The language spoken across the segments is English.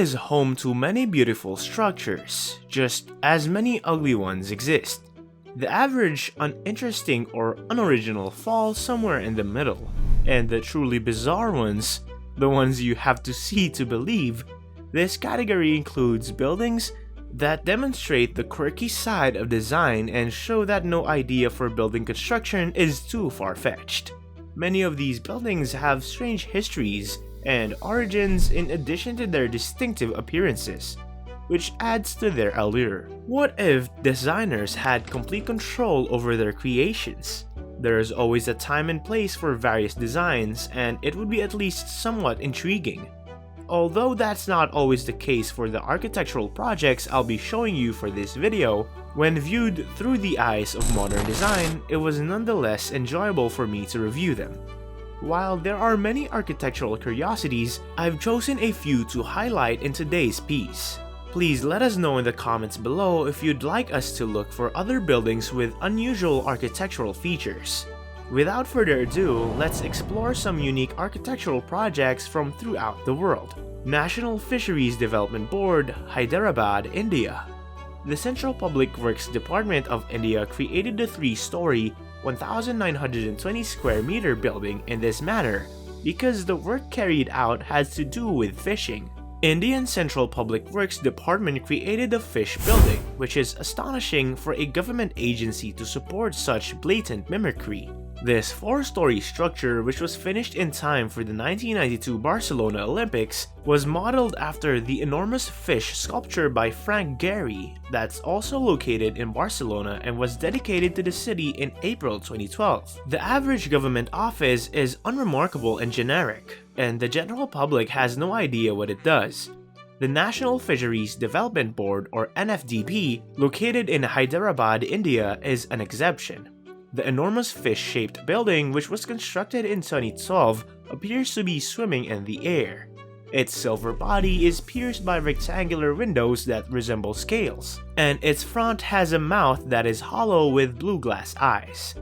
is home to many beautiful structures, just as many ugly ones exist. The average uninteresting or unoriginal falls somewhere in the middle, and the truly bizarre ones, the ones you have to see to believe, this category includes buildings that demonstrate the quirky side of design and show that no idea for building construction is too far-fetched. Many of these buildings have strange histories and origins in addition to their distinctive appearances, which adds to their allure. What if designers had complete control over their creations? There is always a time and place for various designs, and it would be at least somewhat intriguing. Although that's not always the case for the architectural projects I'll be showing you for this video, when viewed through the eyes of modern design, it was nonetheless enjoyable for me to review them. While there are many architectural curiosities, I've chosen a few to highlight in today's piece. Please let us know in the comments below if you'd like us to look for other buildings with unusual architectural features. Without further ado, let's explore some unique architectural projects from throughout the world. National Fisheries Development Board, Hyderabad, India. The Central Public Works Department of India created the 3-story, 1,920 square meter building in this manner because the work carried out has to do with fishing. Indian Central Public Works Department created the fish building, which is astonishing for a government agency to support such blatant mimicry. This 4-story structure, which was finished in time for the 1992 Barcelona Olympics, was modeled after the enormous fish sculpture by Frank Gehry that's also located in Barcelona and was dedicated to the city in April 2012. The average government office is unremarkable and generic, and the general public has no idea what it does. The National Fisheries Development Board, or NFDB, located in Hyderabad, India, is an exception. The enormous fish-shaped building, which was constructed in 2012, appears to be swimming in the air. Its silver body is pierced by rectangular windows that resemble scales, and its front has a mouth that is hollow with blue glass eyes.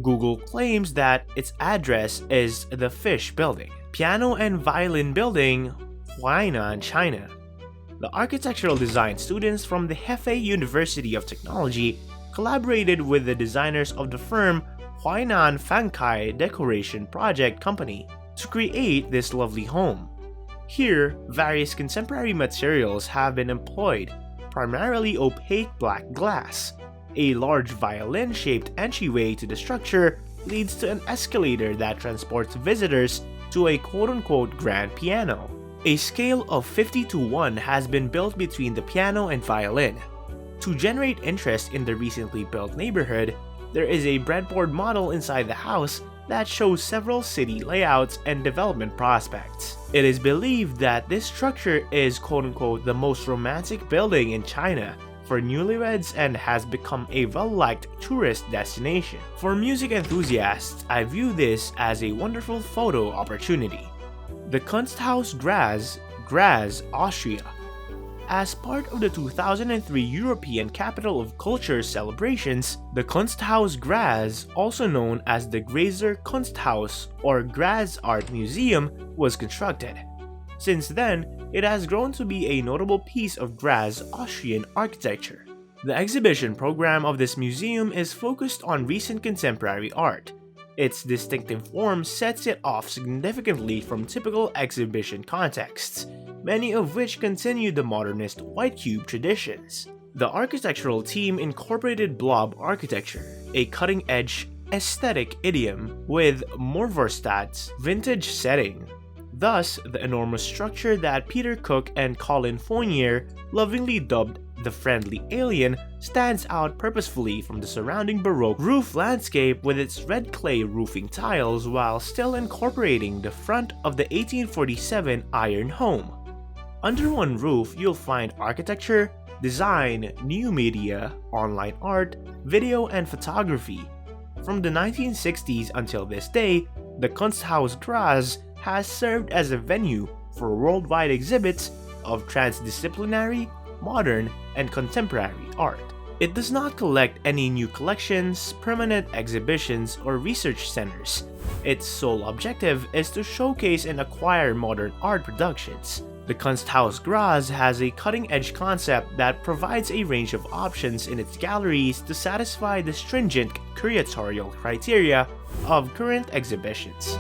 Google claims that its address is the Fish Building. Piano and Violin Building, Huainan, China. The architectural design students from the Hefei University of Technology collaborated with the designers of the firm Huainan Fankai Decoration Project Company to create this lovely home. Here, various contemporary materials have been employed, primarily opaque black glass. A large violin-shaped entryway to the structure leads to an escalator that transports visitors to a quote-unquote grand piano. A scale of 50:1 has been built between the piano and violin. To generate interest in the recently built neighborhood, there is a breadboard model inside the house that shows several city layouts and development prospects. It is believed that this structure is quote-unquote the most romantic building in China for newlyweds and has become a well-liked tourist destination. For music enthusiasts, I view this as a wonderful photo opportunity. The Kunsthaus Graz, Austria. As part of the 2003 European Capital of Culture celebrations, the Kunsthaus Graz, also known as the Grazer Kunsthaus or Graz Art Museum, was constructed. Since then, it has grown to be a notable piece of Graz Austrian architecture. The exhibition program of this museum is focused on recent contemporary art. Its distinctive form sets it off significantly from typical exhibition contexts, many of which continue the modernist white cube traditions. The architectural team incorporated blob architecture, a cutting-edge aesthetic idiom with Morvorstadt's vintage setting. Thus, the enormous structure that Peter Cook and Colin Fournier lovingly dubbed the Friendly Alien stands out purposefully from the surrounding Baroque roof landscape with its red clay roofing tiles while still incorporating the front of the 1847 iron home. Under one roof, you'll find architecture, design, new media, online art, video, and photography. From the 1960s until this day, the Kunsthaus Graz has served as a venue for worldwide exhibits of transdisciplinary, modern, and contemporary art. It does not collect any new collections, permanent exhibitions, or research centers. Its sole objective is to showcase and acquire modern art productions. The Kunsthaus Graz has a cutting-edge concept that provides a range of options in its galleries to satisfy the stringent curatorial criteria of current exhibitions.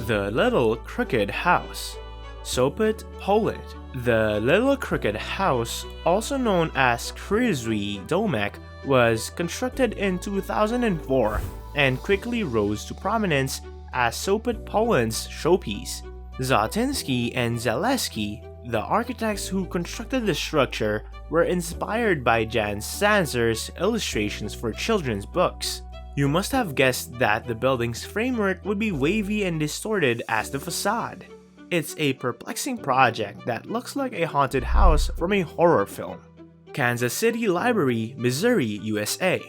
The Little Crooked House, Sopot, Poland. The Little Crooked House, also known as Kryzwy Domek, was constructed in 2004 and quickly rose to prominence as Sopot, Poland's showpiece. Zatinsky and Zaleski, the architects who constructed the structure, were inspired by Jan Sanzer's illustrations for children's books. You must have guessed that the building's framework would be wavy and distorted as the facade. It's a perplexing project that looks like a haunted house from a horror film. Kansas City Library, Missouri, USA.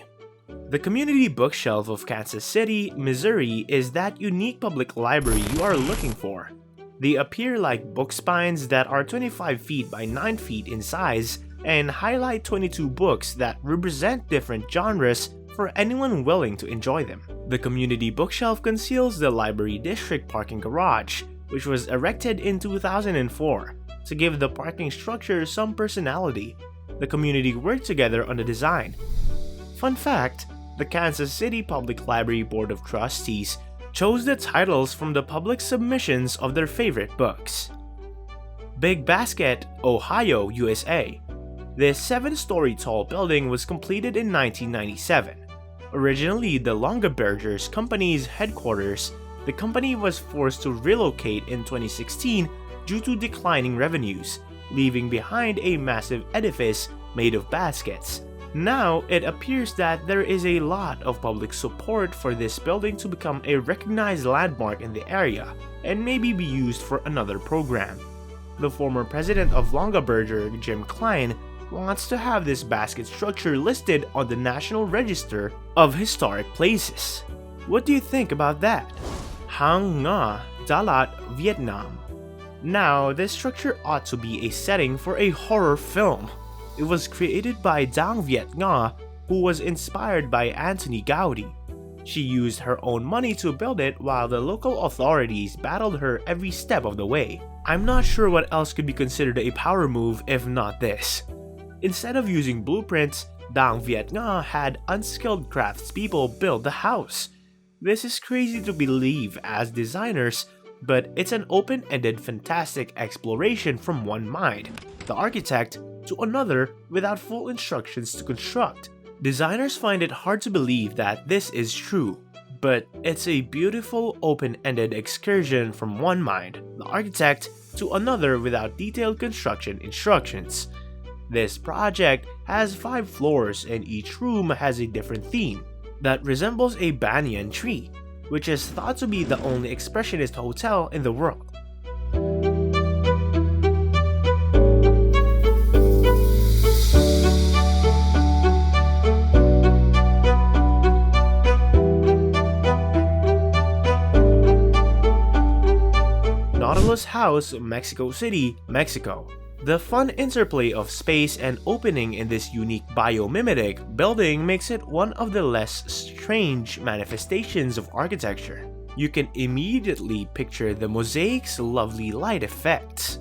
The community bookshelf of Kansas City, Missouri is that unique public library you are looking for. They appear like book spines that are 25 feet by 9 feet in size and highlight 22 books that represent different genres for anyone willing to enjoy them. The community bookshelf conceals the library district parking garage, which was erected in 2004 to give the parking structure some personality. The community worked together on the design. Fun fact, the Kansas City Public Library Board of Trustees chose the titles from the public submissions of their favorite books. Big Basket, Ohio, USA. This 7-story tall building was completed in 1997. Originally the Longaberger's company's headquarters, the company was forced to relocate in 2016 due to declining revenues, leaving behind a massive edifice made of baskets. Now, it appears that there is a lot of public support for this building to become a recognized landmark in the area and maybe be used for another program. The former president of Longaberger, Jim Klein, wants to have this basket structure listed on the National Register of Historic Places. What do you think about that? Hang Nga, Dalat, Vietnam. Now, this structure ought to be a setting for a horror film. It was created by Dang Viet Nga, who was inspired by Antoni Gaudi. She used her own money to build it while the local authorities battled her every step of the way. I'm not sure what else could be considered a power move if not this. Instead of using blueprints, Dang Viet Nga had unskilled craftspeople build the house. This is crazy to believe as designers, but it's an open-ended fantastic exploration from one mind, the architect, to another without full instructions to construct. Designers find it hard to believe that this is true, but it's a beautiful open-ended excursion from one mind, the architect, to another without detailed construction instructions. This project has 5 floors and each room has a different theme that resembles a banyan tree, which is thought to be the only expressionist hotel in the world. Nautilus House, Mexico City, Mexico. The fun interplay of space and opening in this unique biomimetic building makes it one of the less strange manifestations of architecture. You can immediately picture the mosaic's lovely light effects.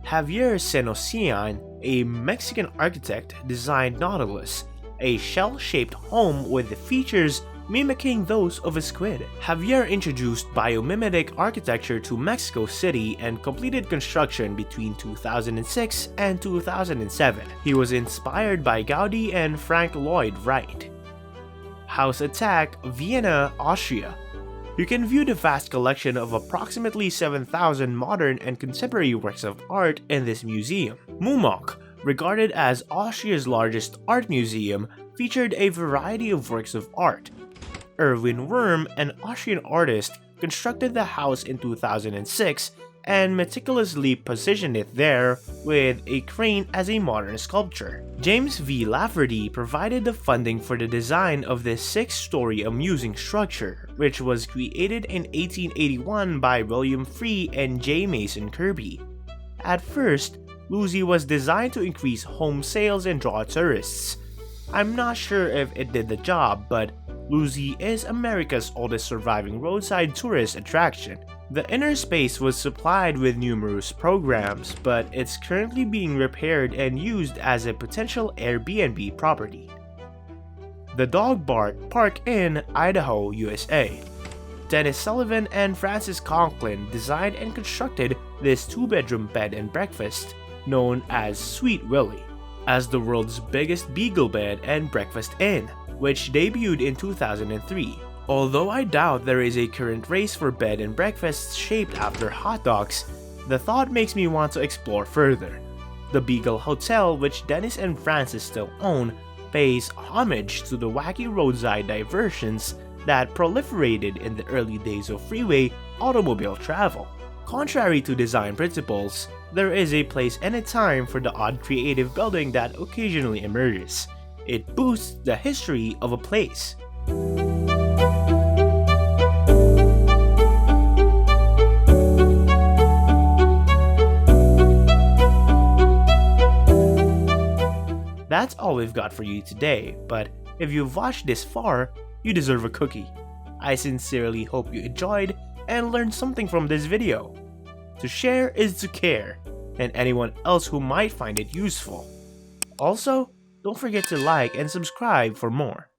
Javier Senosian, a Mexican architect, designed Nautilus, a shell-shaped home with features mimicking those of a squid. Javier introduced biomimetic architecture to Mexico City and completed construction between 2006 and 2007. He was inspired by Gaudi and Frank Lloyd Wright. House Attack, Vienna, Austria. You can view the vast collection of approximately 7,000 modern and contemporary works of art in this museum. Mumok, regarded as Austria's largest art museum, featured a variety of works of art. Erwin Wurm, an Austrian artist, constructed the house in 2006 and meticulously positioned it there with a crane as a modern sculpture. James V. Lafferty provided the funding for the design of this 6-story amusing structure, which was created in 1881 by William Free and J. Mason Kirby. At first, Lucy was designed to increase home sales and draw tourists. I'm not sure if it did the job, but Lucy is America's oldest surviving roadside tourist attraction. The inner space was supplied with numerous programs, but it's currently being repaired and used as a potential Airbnb property. The Dog Park in Idaho, USA. Dennis Sullivan and Francis Conklin designed and constructed this 2-bedroom bed and breakfast known as Sweet Willie, as the world's biggest beagle bed and breakfast inn, which debuted in 2003. Although I doubt there is a current race for bed and breakfasts shaped after hot dogs, the thought makes me want to explore further. The Beagle Hotel, which Dennis and Francis still own, pays homage to the wacky roadside diversions that proliferated in the early days of freeway automobile travel. Contrary to design principles, there is a place and a time for the odd creative building that occasionally emerges. It boosts the history of a place. That's all we've got for you today, but if you've watched this far, you deserve a cookie. I sincerely hope you enjoyed and learned something from this video. To share is to care, and anyone else who might find it useful. Also, don't forget to like and subscribe for more.